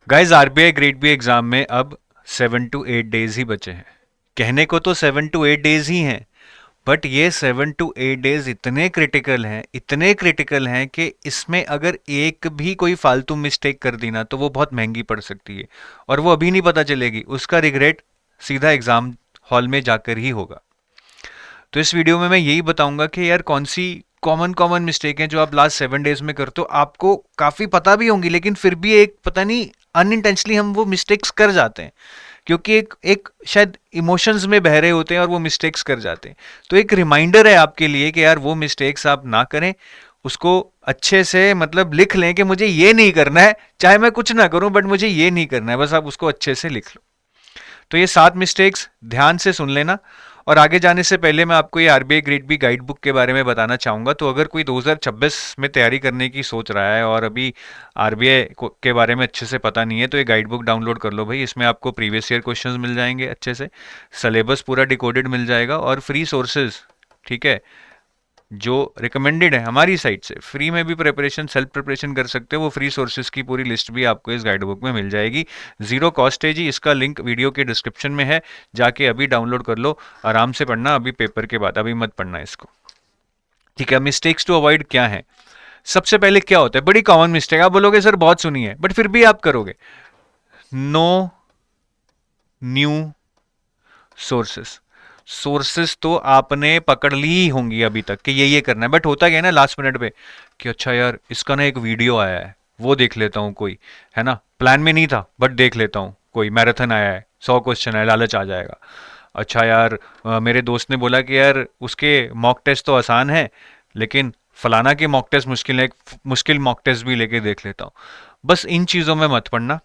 Guys, RBI grade B exam में अब 7 to 8 days ही बचे हैं। कहने को तो 7 to 8 डेज ही हैं, बट ये 7 to 8 डेज इतने क्रिटिकल हैं कि इसमें अगर एक भी कोई फालतू मिस्टेक कर दी ना तो वो बहुत महंगी पड़ सकती है, और वो अभी नहीं पता चलेगी, उसका रिग्रेट सीधा एग्जाम हॉल में जाकर ही होगा। तो इस वीडियो में मैं यही बताऊंगा कि यार कौन सी कॉमन कॉमन मिस्टेक हैं जो आप लास्ट 7 डेज में करते हो, आपको काफ़ी पता भी होंगी, लेकिन फिर भी एक पता नहीं अनइंटेंशनली हम वो मिस्टेक्स कर जाते हैं, क्योंकि एक एक शायद इमोशंस में बह रहे होते हैं और वो मिस्टेक्स कर जाते हैं। तो एक रिमाइंडर है आपके लिए कि यार वो मिस्टेक्स आप ना करें, उसको अच्छे से मतलब लिख लें कि मुझे ये नहीं करना है, चाहे मैं कुछ ना करूं बट मुझे ये नहीं करना है, बस आप उसको अच्छे से लिख लो। तो ये 7 मिस्टेक्स ध्यान से सुन लेना। और आगे जाने से पहले मैं आपको ये RBI grade B guide book के बारे में बताना चाहूँगा। तो अगर कोई 2026 में तैयारी करने की सोच रहा है और अभी आरबीआई के बारे में अच्छे से पता नहीं है, तो ये गाइड बुक डाउनलोड कर लो भाई। इसमें आपको प्रीवियस ईयर क्वेश्चंस मिल जाएंगे अच्छे से, सिलेबस पूरा डिकोडेड मिल जाएगा और फ्री सोर्सेज, ठीक है, जो रिकमेंडेड है हमारी साइड से। फ्री में भी प्रिपरेशन, सेल्फ प्रिपरेशन कर सकते हो, वो फ्री सोर्सेज की पूरी लिस्ट भी आपको इस गाइड बुक में मिल जाएगी। जीरो कॉस्ट है जी, इसका लिंक वीडियो के डिस्क्रिप्शन में है, जाके अभी डाउनलोड कर लो, आराम से पढ़ना अभी पेपर के बाद, अभी मत पढ़ना इसको। ठीक है, मिस्टेक्स टू अवॉइड क्या है? सबसे पहले क्या होता है, बड़ी कॉमन मिस्टेक, आप बोलोगे सर बहुत सुनी है बट फिर भी आप करोगे, नो न्यू सोर्सेस। सोर्सेस तो आपने पकड़ ली ही होंगी अभी तक कि ये करना है, बट होता क्या है ना लास्ट मिनट पे कि अच्छा यार इसका ना एक वीडियो आया है, वो देख लेता हूँ कोई, है ना, प्लान में नहीं था बट देख लेता हूँ, कोई मैराथन आया है, 100 क्वेश्चन है, लालच आ जाएगा। अच्छा यार, मेरे दोस्त ने बोला कि यार उसके मॉक टेस्ट तो आसान है, लेकिन फलाना के मॉक टेस्ट मुश्किल है, मुश्किल मॉक टेस्ट भी लेके देख लेता हूँ। बस इन चीज़ों में मत पड़ना।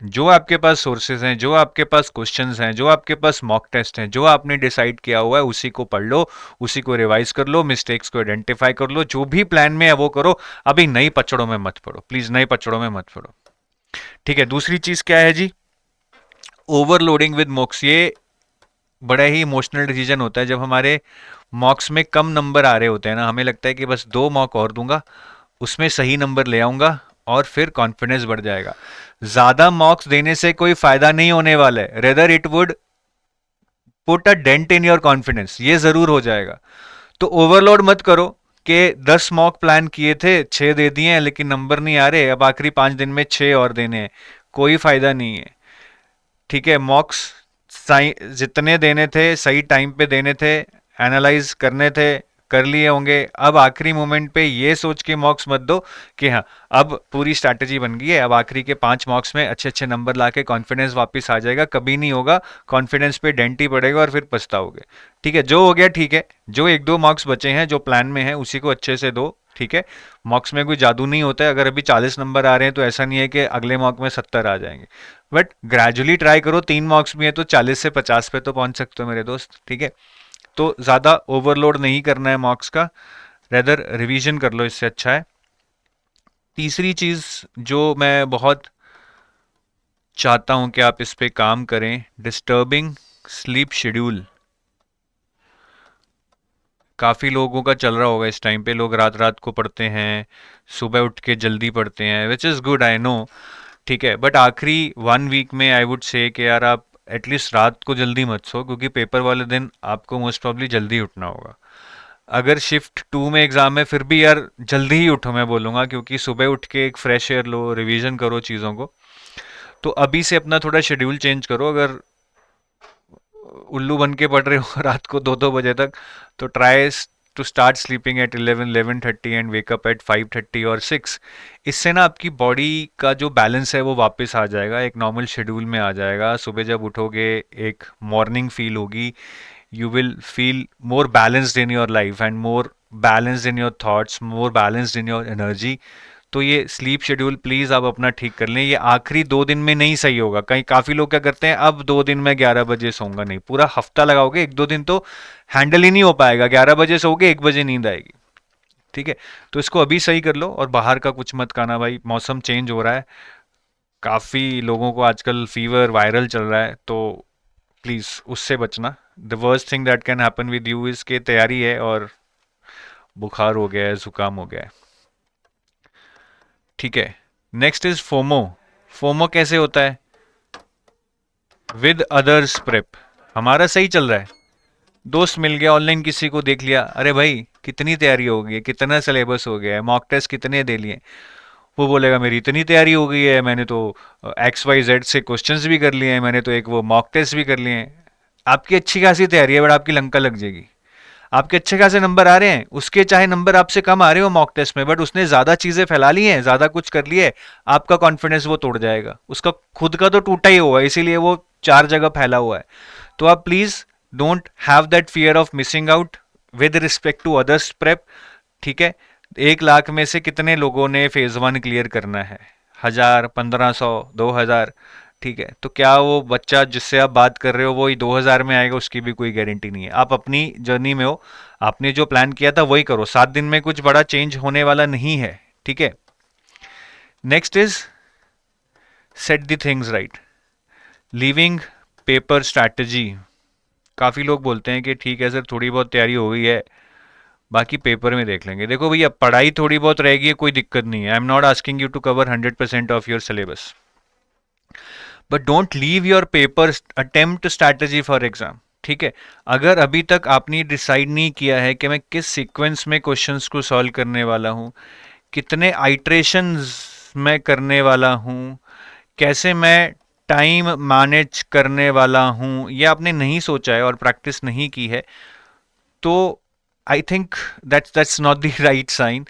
जो आपके पास सोर्सेज हैं, जो आपके पास क्वेश्चंस हैं, जो आपके पास मॉक टेस्ट हैं, जो आपने डिसाइड किया हुआ है उसी को पढ़ लो, उसी को रिवाइज कर लो, मिस्टेक्स को आइडेंटिफाई कर लो, जो भी प्लान में है वो करो। अभी नई पचड़ों में मत पड़ो, प्लीज नई पचड़ों में मत पड़ो। ठीक है, दूसरी चीज क्या है जी, ओवरलोडिंग विद मॉक्स। ये बड़ा ही इमोशनल डिसीजन होता है जब हमारे मॉक्स में कम नंबर आ रहे होते हैं ना, हमें लगता है कि बस 2 मॉक और दूंगा, उसमें सही नंबर ले आऊंगा और फिर कॉन्फिडेंस बढ़ जाएगा। ज्यादा मॉक्स देने से कोई फायदा नहीं होने वाला है, rather it would put a dent in your confidence, ये जरूर हो जाएगा। तो ओवरलोड मत करो कि 10 मॉक प्लान किए थे, 6 दे दिए हैं लेकिन नंबर नहीं आ रहे, अब आखिरी 5 दिन में 6 और देने हैं, कोई फायदा नहीं है। ठीक है, मॉक्स जितने देने थे सही टाइम पे देने थे, एनालाइज करने थे, कर लिए होंगे। अब आखिरी मोमेंट पे ये सोच के मॉक्स मत दो कि हाँ अब पूरी स्ट्रैटेजी बन गई है, अब आखिरी के 5 मॉक्स में अच्छे अच्छे नंबर लाके कॉन्फिडेंस वापस आ जाएगा, कभी नहीं होगा। कॉन्फिडेंस पे डेंट ही पड़ेगा और फिर पछताओगे। ठीक है, जो हो गया ठीक है, जो 1-2 मॉक्स बचे हैं जो प्लान में है उसी को अच्छे से दो। ठीक है, मॉक्स में कोई जादू नहीं होता है, अगर अभी 40 नंबर आ रहे हैं तो ऐसा नहीं है कि अगले मॉक में 70 आ जाएंगे, बट ग्रेजुअली ट्राई करो, 3 मॉक्स भी है तो 40 से 50 पे तो पहुंच सकते हो मेरे दोस्त। ठीक है, तो ज़्यादा ओवरलोड नहीं करना है मॉक्स का, रेदर रिवीजन कर लो, इससे अच्छा है। तीसरी चीज़ जो मैं बहुत चाहता हूं कि आप इस पे काम करें, डिस्टर्बिंग स्लीप शेड्यूल। काफ़ी लोगों का चल रहा होगा इस टाइम पे, लोग रात रात को पढ़ते हैं, सुबह उठ के जल्दी पढ़ते हैं, which is good, I know. ठीक है, बट आखिरी 1 वीक में आई वुड से कि यार आप एटलीस्ट रात को जल्दी मत सो, क्योंकि पेपर वाले दिन आपको मोस्ट प्रॉब्ली जल्दी उठना होगा। अगर शिफ्ट 2 में एग्जाम है फिर भी यार जल्दी ही उठो मैं बोलूँगा, क्योंकि सुबह उठ के एक फ्रेश एयर लो, रिवीजन करो चीज़ों को। तो अभी से अपना थोड़ा शेड्यूल चेंज करो। अगर उल्लू बन के पढ़ रहे हो रात को 2-2 बजे तक, तो try to start sleeping at 11-11:30 and wake up at 5:30 और 6। इससे ना आपकी बॉडी का जो बैलेंस है वो वापस आ जाएगा, एक नॉर्मल शेड्यूल में आ जाएगा। सुबह जब उठोगे एक मॉर्निंग फील होगी, you will feel more balanced in your life and more balanced in your thoughts, more balanced in your energy। तो ये स्लीप शेड्यूल प्लीज आप अपना ठीक कर लें, ये आखिरी 2 दिन में नहीं सही होगा। कहीं काफी लोग क्या करते हैं, अब 2 दिन में 11 बजे सोऊंगा, नहीं, पूरा हफ्ता लगाओगे, 1-2 दिन तो हैंडल ही नहीं हो पाएगा, 11 बजे सोओगे, 1 बजे नींद आएगी। ठीक है, तो इसको अभी सही कर लो। और बाहर का कुछ मत खाना भाई, मौसम चेंज हो रहा है, काफी लोगों को आजकल फीवर वायरल चल रहा है, तो प्लीज उससे बचना। The worst thing that can happen with you is के तैयारी है और बुखार हो गया है, जुकाम हो गया है। ठीक है, नेक्स्ट इज फोमो। फोमो कैसे होता है? With others prep. हमारा सही चल रहा है, दोस्त मिल गया, ऑनलाइन किसी को देख लिया, अरे भाई कितनी तैयारी हो गई है, कितना सिलेबस हो गया है, मॉक टेस्ट कितने दे लिए, वो बोलेगा मेरी इतनी तैयारी हो गई है, मैंने तो XYZ से क्वेश्चंस भी कर लिए हैं, मैंने तो एक वो मॉक टेस्ट भी कर लिए हैं। आपकी अच्छी खासी तैयारी है बट आपकी लंका लग जाएगी। आपके अच्छे खासे नंबर आ रहे हैं, उसके चाहे नंबर आपसे कम आ रहे हो मॉक टेस्ट में, बट उसने ज्यादा चीजें फैला ली हैं, ज्यादा कुछ कर लिया है, आपका कॉन्फिडेंस वो तोड़ जाएगा। उसका खुद का तो टूटा ही हुआ है, इसीलिए वो 4 जगह फैला हुआ है। तो आप please don't have that fear of missing out with respect to others prep. ठीक है? 1 लाख में से कितने लोगों ने फेज 1 क्लियर करना है? 1000, 1500, 2000। ठीक है, तो क्या वो बच्चा जिससे आप बात कर रहे हो वो ही 2000 में आएगा? उसकी भी कोई गारंटी नहीं है। आप अपनी जर्नी में हो, आपने जो प्लान किया था वही करो, 7 दिन में कुछ बड़ा चेंज होने वाला नहीं है। ठीक है? Next is set the things right, leaving paper strategy. काफ़ी लोग बोलते हैं कि ठीक है सर, थोड़ी बहुत तैयारी हो गई है, बाकी पेपर में देख लेंगे। देखो भैया, पढ़ाई थोड़ी बहुत रहेगी, कोई दिक्कत नहीं है। I am not asking you to cover 100% of your syllabus, but don't leave your paper attempt strategy for exam. ठीक है? अगर अभी तक आपने डिसाइड नहीं किया है कि मैं किस सीक्वेंस में क्वेश्चंस को सॉल्व करने वाला हूँ, कितने आइट्रेशंस मैं करने वाला हूँ, कैसे मैं टाइम मैनेज करने वाला हूँ, ये आपने नहीं सोचा है और प्रैक्टिस नहीं की है, तो I think that's not the right sign.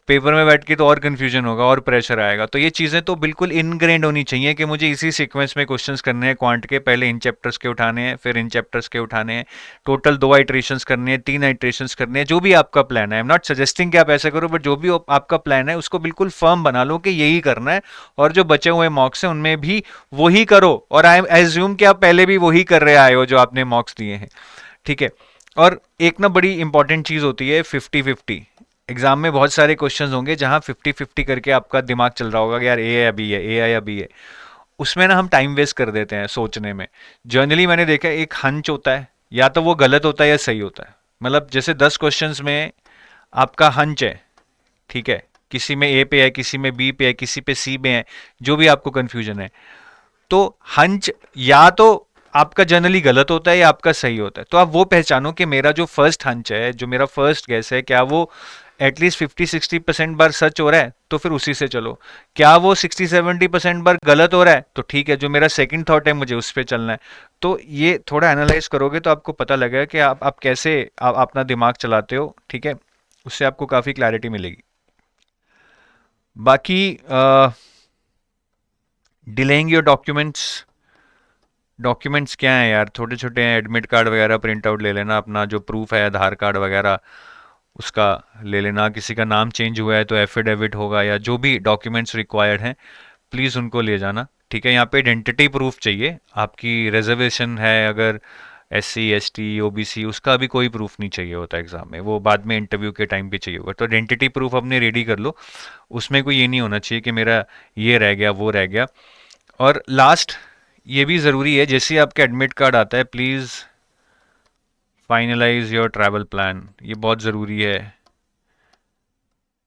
पेपर में बैठ के तो और कंफ्यूजन होगा और प्रेशर आएगा। तो ये चीज़ें तो बिल्कुल इनग्रेंड होनी चाहिए कि मुझे इसी सीक्वेंस में क्वेश्चंस करने हैं क्वांट के, पहले इन चैप्टर्स के उठाने हैं, फिर इन चैप्टर्स के उठाने हैं, टोटल 2 आइट्रेशंस करने हैं, 3 आइट्रेशंस करने हैं, जो भी आपका प्लान है। आई एम नॉट सजेस्टिंग कि आप ऐसा करो, बट जो भी आपका प्लान है उसको बिल्कुल फर्म बना लो कि यही करना है, और जो बचे हुए मॉक्स हैं उनमें भी वही करो। और आई एज्यूम कि आप पहले भी वही कर रहे आए हो जो आपने मॉक्स दिए हैं। ठीक है? और एक ना बड़ी इंपॉर्टेंट चीज़ होती है 50-50। एग्जाम में बहुत सारे क्वेश्चंस होंगे जहां 50-50 करके आपका दिमाग चल रहा होगा कि यार ए है या बी है, ए है या बी है। उसमें ना हम टाइम वेस्ट कर देते हैं सोचने में। जनरली मैंने देखा है, एक हंच होता है, या तो वो गलत होता है या सही होता है। मतलब जैसे 10 क्वेश्चंस में आपका हंच है, ठीक है, किसी में ए पे है, किसी में बी पे है, किसी पे सी पे है, जो भी आपको कंफ्यूजन है, तो हंच या तो आपका जनरली गलत होता है या आपका सही होता है। तो आप वो पहचानो कि मेरा जो फर्स्ट हंच है, जो मेरा फर्स्ट गैस है, क्या वो एटलीस्ट 50-60% बार सच हो रहा है, तो फिर उसी से चलो। क्या वो 60-70% बार गलत हो रहा है, तो ठीक है, जो मेरा सेकंड थॉट है मुझे उस पर चलना है। तो ये थोड़ा एनालाइज करोगे तो आपको पता लगेगा कि आप कैसे अपना दिमाग चलाते हो। ठीक है? उससे आपको काफ़ी क्लैरिटी मिलेगी। बाकी डिलेइंग योर डॉक्यूमेंट्स। डॉक्यूमेंट्स क्या है यार, छोटे छोटे हैं, एडमिट कार्ड वगैरह प्रिंट आउट ले लेना, अपना जो प्रूफ है आधार कार्ड वगैरह उसका ले लेना, किसी का नाम चेंज हुआ है तो एफिडेविट होगा, या जो भी डॉक्यूमेंट्स रिक्वायर्ड हैं प्लीज़ उनको ले जाना। ठीक है? यहाँ पे आइडेंटिटी प्रूफ चाहिए। आपकी रिजर्वेशन है अगर SC ST OBC, उसका भी कोई प्रूफ नहीं चाहिए होता एग्जाम में, वो बाद में इंटरव्यू के टाइम पे चाहिए होगा। तो आइडेंटिटी प्रूफ अपने रेडी कर लो, उसमें कोई ये नहीं होना चाहिए कि मेरा ये रह गया वो रह गया। और लास्ट, ये भी ज़रूरी है, जैसे ही आपका एडमिट कार्ड आता है please finalise your travel plan. ये बहुत ज़रूरी है।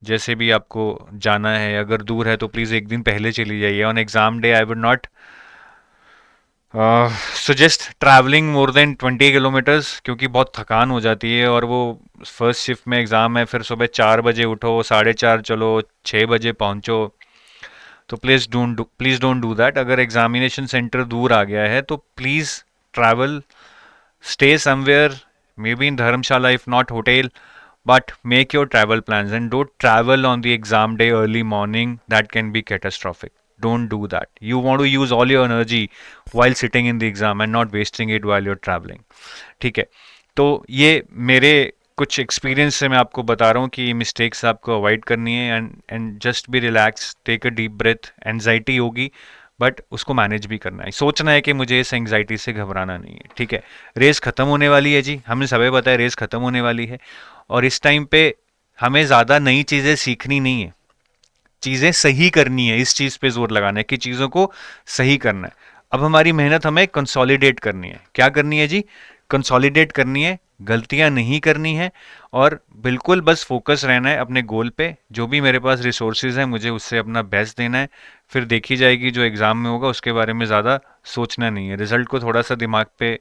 जैसे भी आपको जाना है, अगर दूर है तो प्लीज़ एक दिन पहले चली जाइए। On exam day I would not suggest travelling more than 20 kilometres, क्योंकि बहुत थकान हो जाती है। और वो फर्स्ट शिफ्ट में एग्ज़ाम है, फिर सुबह 4 बजे उठो, 4:30 चलो, 6 बजे पहुंचो। तो प्लीज़ डोंट डू दैट। अगर एग्जामिनेशन सेंटर दूर आ गया है तो please travel, stay somewhere, maybe in Dharamshala if not hotel, but make your travel plans and don't travel on the exam day early morning. That can be catastrophic. Don't do that. You want to use all your energy while sitting in the exam and not wasting it while you're traveling. ठीक है? तो ये मेरे कुछ experience से मैं आपको बता रहा हूँ कि मिस्टेक्स आपको अवॉइड करनी है, and just be relax, take a deep breath. Anxiety होगी बट उसको मैनेज भी करना है, सोचना है कि मुझे इस एंग्जाइटी से घबराना नहीं है। ठीक है? रेस खत्म होने वाली है जी, हमें सभी पता है रेस खत्म होने वाली है, और इस टाइम पे हमें ज़्यादा नई चीज़ें सीखनी नहीं है, चीज़ें सही करनी है। इस चीज़ पे जोर लगाना है कि चीज़ों को सही करना है। अब हमारी मेहनत हमें कंसोलिडेट करनी है। क्या करनी है जी? कंसोलिडेट करनी है, गलतियां नहीं करनी है और बिल्कुल बस फोकस रहना है अपने गोल पे। जो भी मेरे पास रिसोर्सेज हैं मुझे उससे अपना बेस्ट देना है, फिर देखी जाएगी जो एग्ज़ाम में होगा उसके बारे में ज़्यादा सोचना नहीं है। रिजल्ट को थोड़ा सा दिमाग पे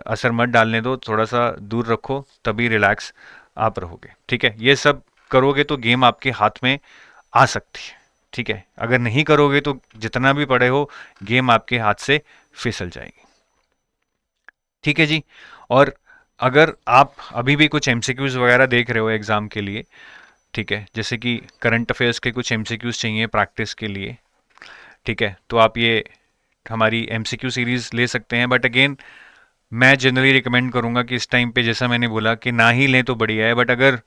असर मत डालने दो, थोड़ा सा दूर रखो, तभी रिलैक्स आप रहोगे। ठीक है, ये सब करोगे तो गेम आपके हाथ में आ सकती है। ठीक है, अगर नहीं करोगे तो जितना भी पढ़े हो गेम आपके हाथ से फिसल जाएगी। ठीक है जी। और अगर आप अभी भी कुछ एमसीक्यूज वगैरह देख रहे हो एग्जाम के लिए, ठीक है, जैसे कि करंट अफेयर्स के कुछ एमसीक्यूज चाहिए प्रैक्टिस के लिए, ठीक है, तो आप ये हमारी एमसीक्यू सीरीज ले सकते हैं। बट अगेन मैं जनरली रिकमेंड करूंगा कि इस टाइम पे जैसा मैंने बोला कि ना ही लें तो बढ़िया है। बट अगर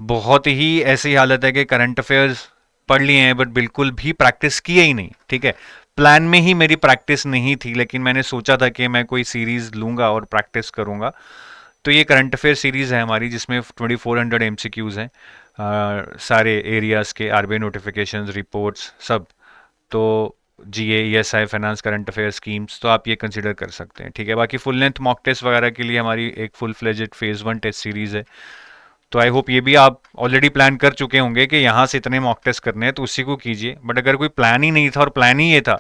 बहुत ही ऐसी हालत है कि करंट अफेयर्स पढ़ लिए हैं बट बिल्कुल भी प्रैक्टिस किए ही नहीं, ठीक है, प्लान में ही मेरी प्रैक्टिस नहीं थी लेकिन मैंने सोचा था कि मैं कोई सीरीज लूंगा और प्रैक्टिस करूंगा, तो ये करंट अफेयर सीरीज है हमारी जिसमें 2400 एमसीक्यूज हैं, सारे एरियाज के, आरबीआई नोटिफिकेशंस, रिपोर्ट्स सब। तो GA, ESI, finance, current affair schemes, तो आप ये कंसिडर कर सकते हैं। ठीक है, बाकी फुल लेंथ मॉक टेस्ट वगैरह के लिए हमारी एक full fledged phase 1 test series है। तो आई होप ये भी आप ऑलरेडी प्लान कर चुके होंगे कि यहाँ से इतने मॉक टेस्ट करने हैं तो उसी को कीजिए। बट अगर कोई प्लान ही नहीं था और प्लान ही ये था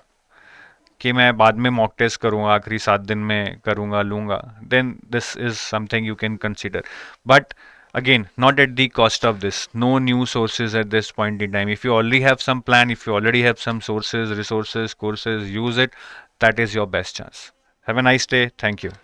कि मैं बाद में मॉक टेस्ट करूंगा, आखिरी 7 दिन में करूंगा, लूंगा, then this is something you can consider. But again, not at the cost of this. No new sources at this point in time. If you already have some plan, if you already have some sources, resources, courses, use it. That is your best chance. Have a nice day. Thank you.